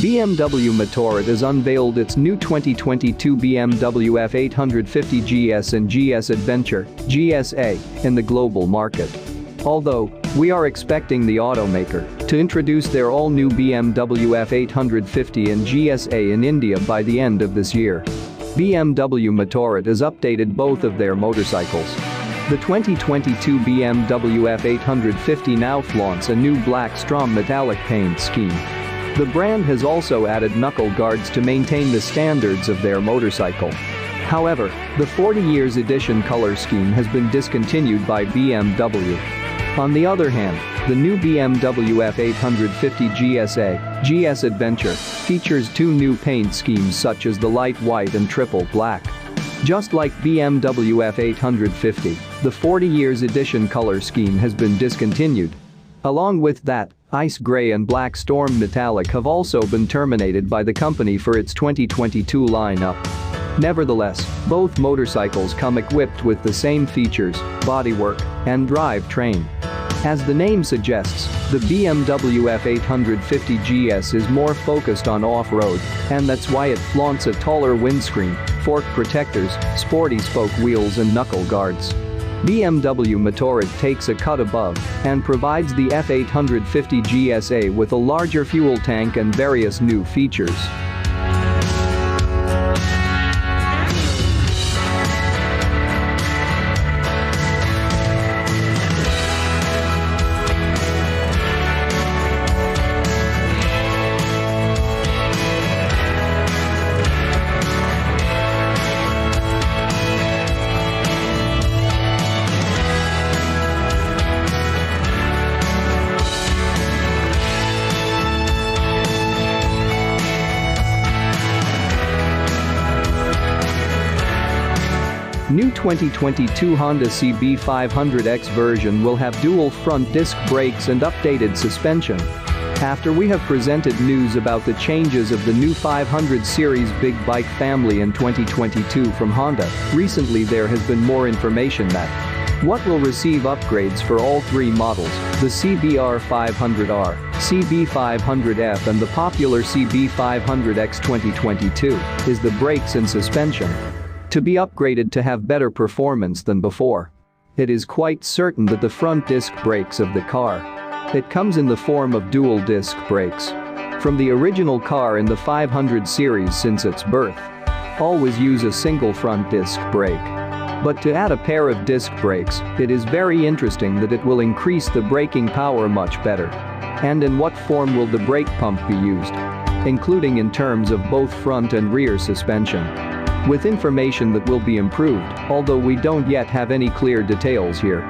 BMW Motorrad has unveiled its new 2022 BMW F850 GS and GS Adventure (GSA) in the global market. Although, we are expecting the automaker to introduce their all-new BMW F850 and GSA in India by the end of this year. BMW Motorrad has updated both of their motorcycles. The 2022 BMW F850 now flaunts a new black Strom metallic paint scheme. The brand has also added knuckle guards to maintain the standards of their motorcycle. However, the 40 years edition color scheme has been discontinued by BMW. On the other hand, the new BMW F850 GSA, GS Adventure, features two new paint schemes such as the light white and triple black. Just like BMW F850, the 40 years edition color scheme has been discontinued. Along with that, Ice Grey and Black Storm Metallic have also been terminated by the company for its 2022 lineup. Nevertheless, both motorcycles come equipped with the same features, bodywork, and drivetrain. As the name suggests, the BMW F850 GS is more focused on off-road, and that's why it flaunts a taller windscreen, fork protectors, sporty spoke wheels and knuckle guards. BMW Motorrad takes a cut above and provides the F850 GSA with a larger fuel tank and various new features. New 2022 Honda CB500X version will have dual front disc brakes and updated suspension. After we have presented news about the changes of the new 500 series big bike family in 2022 from Honda, recently there has been more information that what will receive upgrades for all three models, the CBR 500R, CB500F and the popular CB500X 2022, is the brakes and suspension. To be upgraded to have better performance than before. It is quite certain that the front disc brakes of the car. It comes in the form of dual disc brakes. From the original car in the 500 series since its birth. Always use a single front disc brake. But to add a pair of disc brakes, it is very interesting that it will increase the braking power much better. And in what form will the brake pump be used? Including in terms of both front and rear suspension. With information that will be improved, although we don't yet have any clear details here.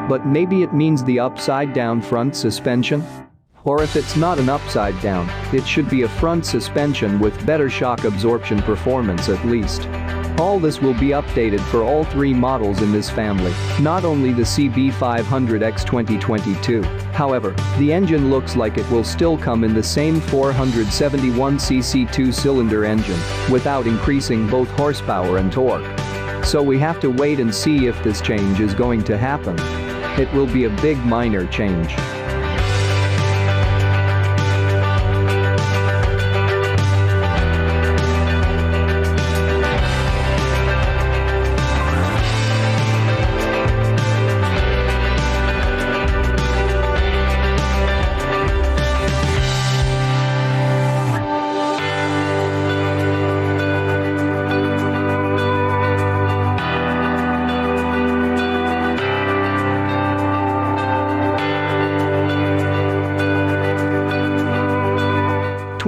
But maybe it means the upside-down front suspension? Or if it's not an upside-down, it should be a front suspension with better shock absorption performance at least. All this will be updated for all three models in this family, not only the CB500X 2022. However, the engine looks like it will still come in the same 471cc two-cylinder engine, without increasing both horsepower and torque. So we have to wait and see if this change is going to happen. It will be a big minor change.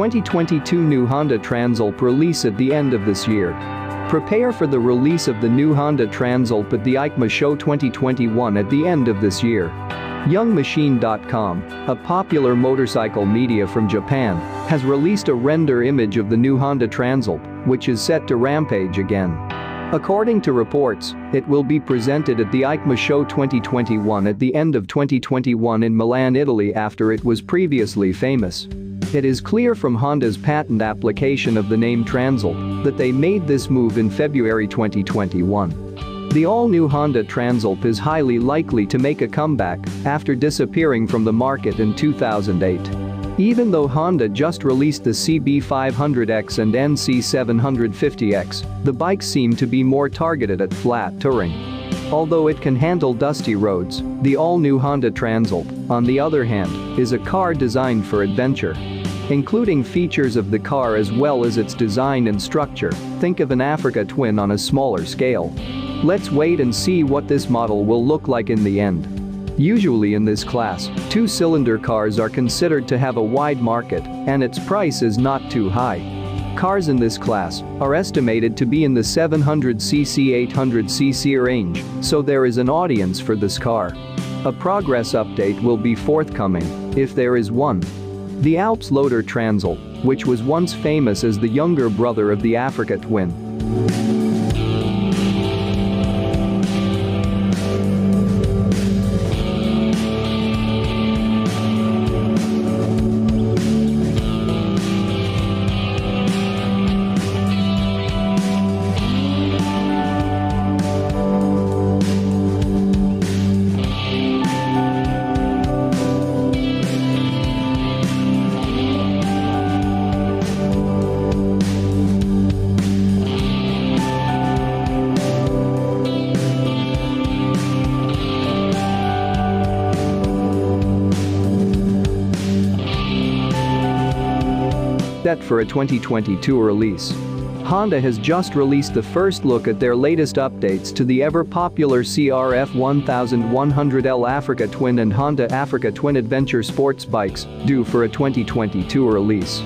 The 2022 new Honda Transalp release at the end of this year. Prepare for the release of the new Honda Transalp at the EICMA Show 2021 at the end of this year. YoungMachine.com, a popular motorcycle media from Japan, has released a render image of the new Honda Transalp, which is set to rampage again. According to reports, it will be presented at the EICMA Show 2021 at the end of 2021 in Milan, Italy after it was previously famous. It is clear from Honda's patent application of the name Transalp that they made this move in February 2021. The all-new Honda Transalp is highly likely to make a comeback after disappearing from the market in 2008. Even though Honda just released the CB500X and NC750X, the bikes seem to be more targeted at flat touring. Although it can handle dusty roads, the all-new Honda Transalp, on the other hand, is a car designed for adventure. Including features of the car as well as its design and structure, think of an Africa Twin on a smaller scale. Let's wait and see what this model will look like in the end. Usually in this class, two-cylinder cars are considered to have a wide market, and its price is not too high. Cars in this class are estimated to be in the 700cc 800cc range, so there is an audience for this car. A progress update will be forthcoming, if there is one. The Alps Loader Transalp, which was once famous as the younger brother of the Africa Twin. Set for a 2022 release. Honda has just released the first look at their latest updates to the ever-popular CRF 1100L Africa Twin and Honda Africa Twin Adventure sports bikes, due for a 2022 release.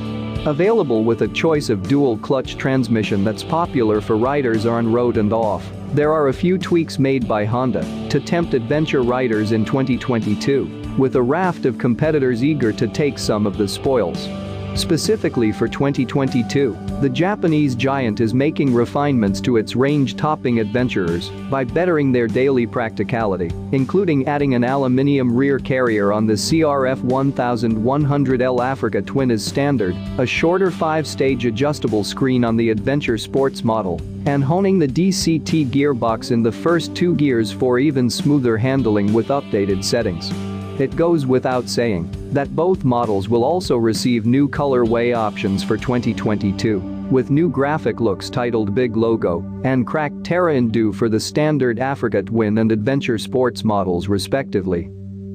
Available with a choice of dual-clutch transmission that's popular for riders on road and off, there are a few tweaks made by Honda to tempt adventure riders in 2022, with a raft of competitors eager to take some of the spoils. Specifically for 2022, the Japanese giant is making refinements to its range-topping adventurers by bettering their daily practicality, including adding an aluminium rear carrier on the CRF 1100L Africa Twin as standard, a shorter 5-stage adjustable screen on the Adventure Sports model, and honing the DCT gearbox in the first 2 gears for even smoother handling with updated settings. It goes without saying that both models will also receive new colorway options for 2022, with new graphic looks titled Big Logo and Cracked Terra Indu for the standard Africa Twin and Adventure Sports models respectively.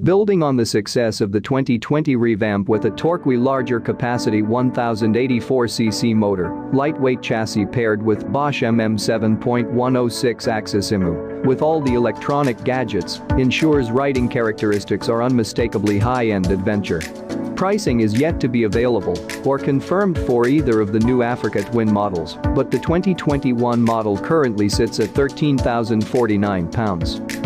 Building on the success of the 2020 revamp with a torquey larger capacity 1084cc motor, lightweight chassis paired with Bosch MM7.106 axis IMU, with all the electronic gadgets, ensures riding characteristics are unmistakably high-end adventure. Pricing is yet to be available or confirmed for either of the new Africa Twin models, but the 2021 model currently sits at £13,049.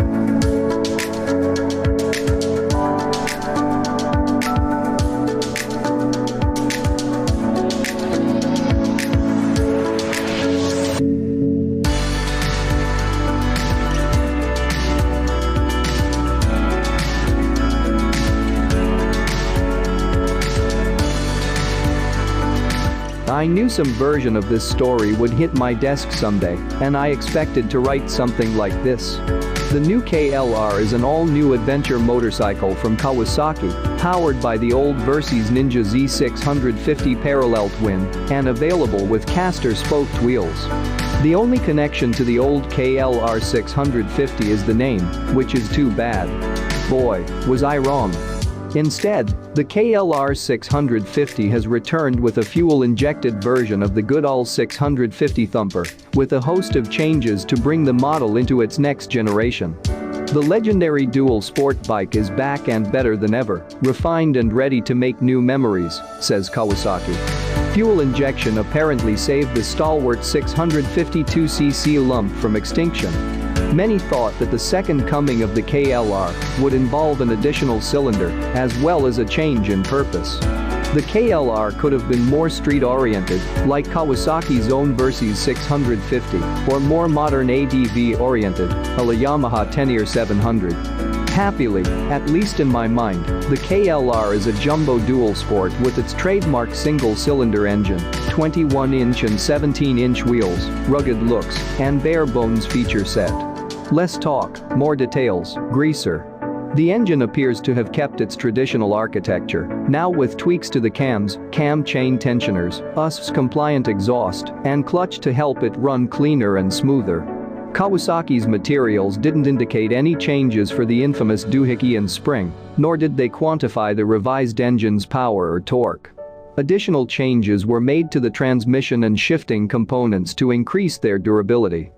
I knew some version of this story would hit my desk someday, and I expected to write something like this. The new KLR is an all-new adventure motorcycle from Kawasaki, powered by the old Versys Ninja Z650 parallel twin, and available with caster-spoked wheels. The only connection to the old KLR 650 is the name, which is too bad. Boy, was I wrong. Instead, the KLR 650 has returned with a fuel-injected version of the good old 650 Thumper, with a host of changes to bring the model into its next generation. The legendary dual sport bike is back and better than ever, refined and ready to make new memories, says Kawasaki. Fuel injection apparently saved the stalwart 652cc lump from extinction. Many thought that the second coming of the KLR would involve an additional cylinder, as well as a change in purpose. The KLR could have been more street-oriented, like Kawasaki's own Versys 650, or more modern ADV-oriented, a la Yamaha Tenere 700. Happily, at least in my mind, the KLR is a jumbo dual sport with its trademark single-cylinder engine, 21-inch and 17-inch wheels, rugged looks, and bare-bones feature set. Less talk, more details, greaser. The engine appears to have kept its traditional architecture, now with tweaks to the cams, cam chain tensioners, USFS-compliant exhaust, and clutch to help it run cleaner and smoother. Kawasaki's materials didn't indicate any changes for the infamous doohickey and spring, nor did they quantify the revised engine's power or torque. Additional changes were made to the transmission and shifting components to increase their durability.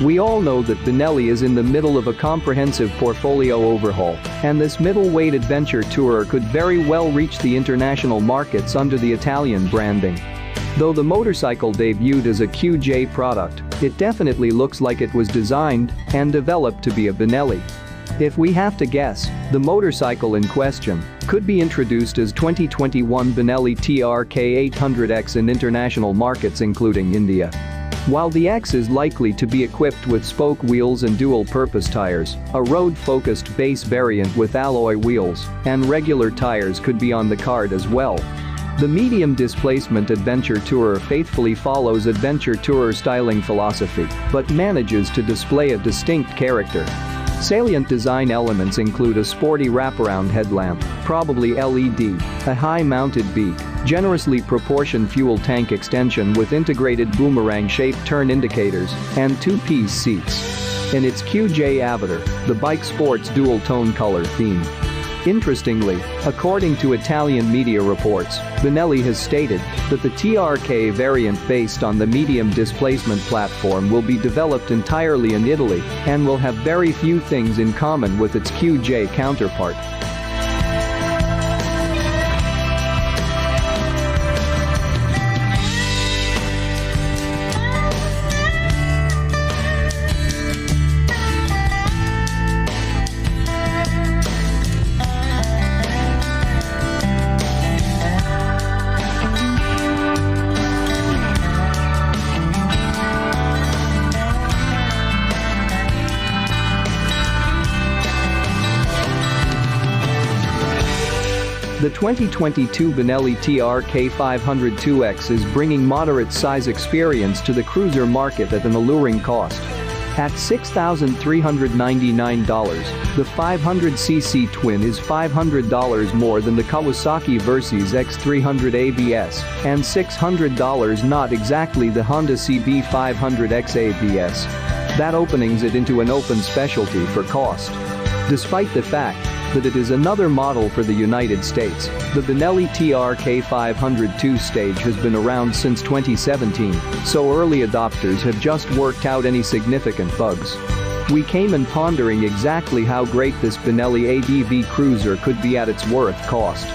We all know that Benelli is in the middle of a comprehensive portfolio overhaul, and this middleweight adventure tourer could very well reach the international markets under the Italian branding. Though the motorcycle debuted as a QJ product, it definitely looks like it was designed and developed to be a Benelli. If we have to guess, the motorcycle in question could be introduced as 2021 Benelli TRK 800X in international markets including India. While the X is likely to be equipped with spoke wheels and dual-purpose tires, a road-focused base variant with alloy wheels and regular tires could be on the card as well. The medium displacement adventure tourer faithfully follows adventure tourer styling philosophy, but manages to display a distinct character. Salient design elements include a sporty wraparound headlamp, probably LED, a high-mounted beak, generously proportioned fuel tank extension with integrated boomerang-shaped turn indicators, and two-piece seats. In its QJ avatar, the bike sports dual-tone color theme. Interestingly, according to Italian media reports, Benelli has stated that the TRK variant based on the medium displacement platform will be developed entirely in Italy and will have very few things in common with its QJ counterpart. The 2022 Benelli TRK 502X is bringing moderate size experience to the cruiser market at an alluring cost. At $6,399, the 500cc twin is $500 more than the Kawasaki Versys X300 ABS and $600 not exactly the Honda CB500X ABS. That opens it into an open specialty for cost. Despite the fact that it is another model for the United States, the Benelli TRK 502 stage has been around since 2017, so early adopters have just worked out any significant bugs. We came in pondering exactly how great this Benelli ADV cruiser could be at its worth cost.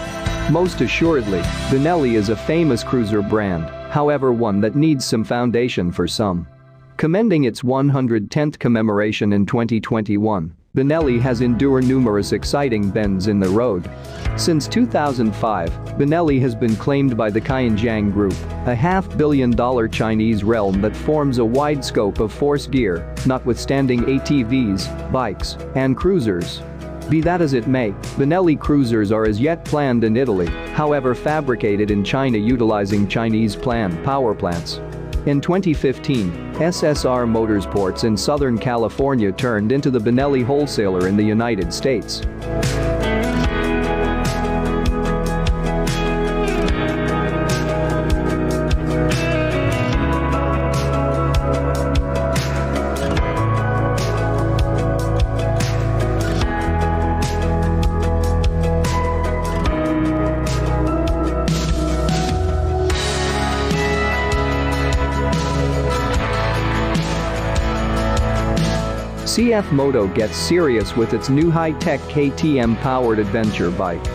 Most assuredly, Benelli is a famous cruiser brand, however one that needs some foundation for some. Commending its 110th commemoration in 2021, Benelli has endured numerous exciting bends in the road. Since 2005, Benelli has been claimed by the Kuncung Group, a $500 million Chinese realm that forms a wide scope of force gear, notwithstanding ATVs, bikes, and cruisers. Be that as it may, Benelli cruisers are as yet planned in Italy, however fabricated in China utilizing Chinese power plants. In 2015, SSR Motorsports in Southern California turned into the Benelli wholesaler in the United States. CF Moto gets serious with its new high-tech KTM-powered adventure bike.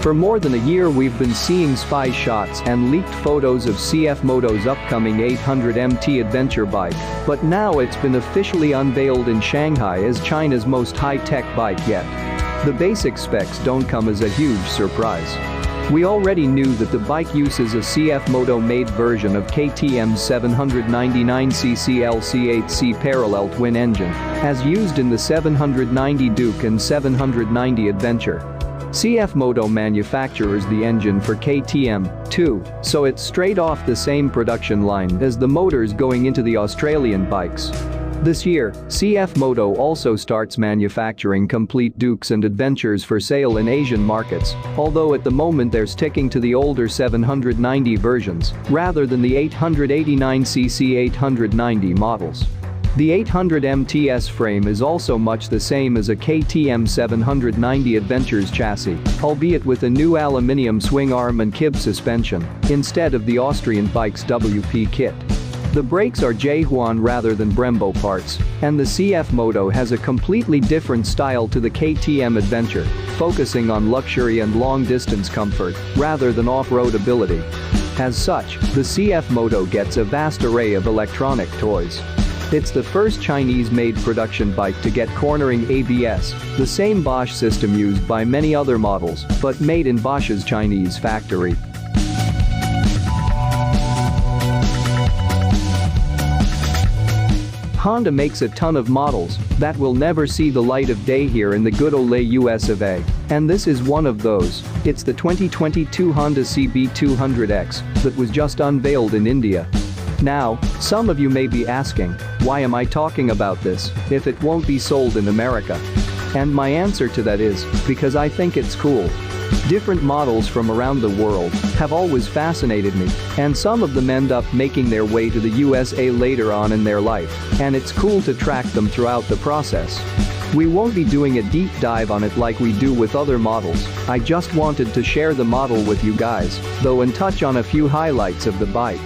For more than a year we've been seeing spy shots and leaked photos of CF Moto's upcoming 800 MT adventure bike, but now it's been officially unveiled in Shanghai as China's most high-tech bike yet. The basic specs don't come as a huge surprise. We already knew that the bike uses a CF Moto-made version of KTM's 799cc LC8C parallel twin engine, as used in the 790 Duke and 790 Adventure. CF Moto manufactures the engine for KTM, too, so it's straight off the same production line as the motors going into the Australian bikes. This year, CF Moto also starts manufacturing complete Dukes and Adventures for sale in Asian markets, although at the moment they're sticking to the older 790 versions, rather than the 889cc 890 models. The 800 MTS frame is also much the same as a KTM 790 Adventures chassis, albeit with a new aluminium swing arm and kib suspension, instead of the Austrian bike's WP kit. The brakes are J-Huan rather than Brembo parts, and the CF Moto has a completely different style to the KTM Adventure, focusing on luxury and long-distance comfort, rather than off-road ability. As such, the CF Moto gets a vast array of electronic toys. It's the first Chinese-made production bike to get cornering ABS, the same Bosch system used by many other models, but made in Bosch's Chinese factory. Honda makes a ton of models that will never see the light of day here in the good old US of A, and this is one of those. It's the 2022 Honda CB200X that was just unveiled in India. Now, some of you may be asking, why am I talking about this if it won't be sold in America? And my answer to that is, because I think it's cool. Different models from around the world have always fascinated me, and some of them end up making their way to the USA later on in their life, and it's cool to track them throughout the process. We won't be doing a deep dive on it like we do with other models. I just wanted to share the model with you guys, though, and touch on a few highlights of the bike.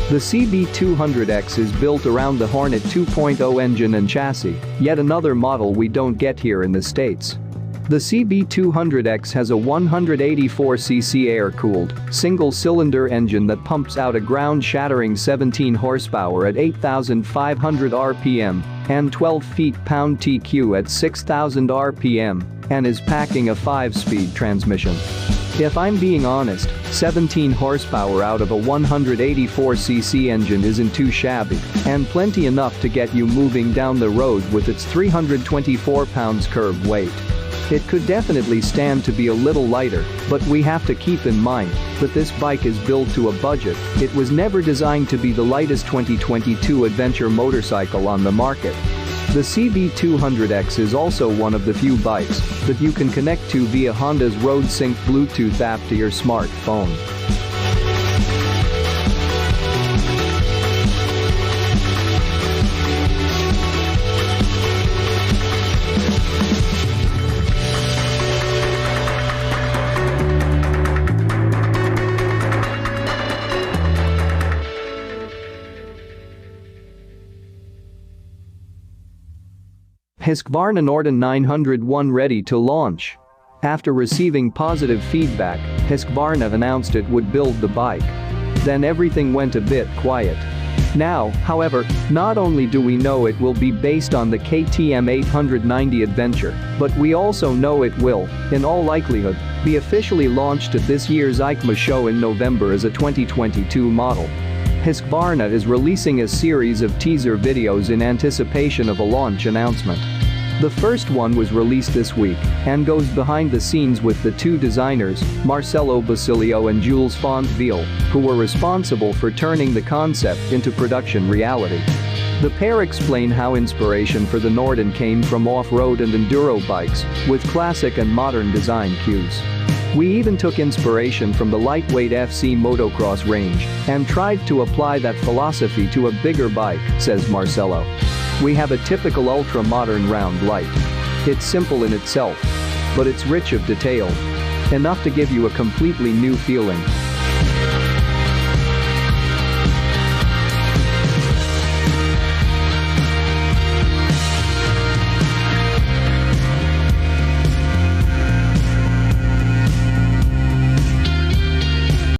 The CB200X is built around the Hornet 2.0 engine and chassis, yet another model we don't get here in the States. The CB200X has a 184cc air-cooled, single-cylinder engine that pumps out a ground-shattering 17 horsepower at 8,500 RPM and 12 feet-pound TQ at 6,000 RPM, and is packing a 5-speed transmission. If I'm being honest, 17 horsepower out of a 184cc engine isn't too shabby, and plenty enough to get you moving down the road with its 324 pounds curb weight. It could definitely stand to be a little lighter, but we have to keep in mind that this bike is built to a budget. It was never designed to be the lightest 2022 adventure motorcycle on the market. The CB200X is also one of the few bikes that you can connect to via Honda's RoadSync Bluetooth app to your smartphone. Husqvarna Norden 901 ready to launch. After receiving positive feedback, Husqvarna announced it would build the bike. Then everything went a bit quiet. Now, however, not only do we know it will be based on the KTM 890 Adventure, but we also know it will, in all likelihood, be officially launched at this year's EICMA show in November as a 2022 model. Husqvarna is releasing a series of teaser videos in anticipation of a launch announcement. The first one was released this week and goes behind the scenes with the two designers, Marcelo Basilio and Jules Fontville, who were responsible for turning the concept into production reality. The pair explain how inspiration for the Norden came from off-road and enduro bikes, with classic and modern design cues. We even took inspiration from the lightweight FC motocross range and tried to apply that philosophy to a bigger bike, says Marcelo. We have a typical ultra-modern round light. It's simple in itself, but it's rich of detail. Enough to give you a completely new feeling.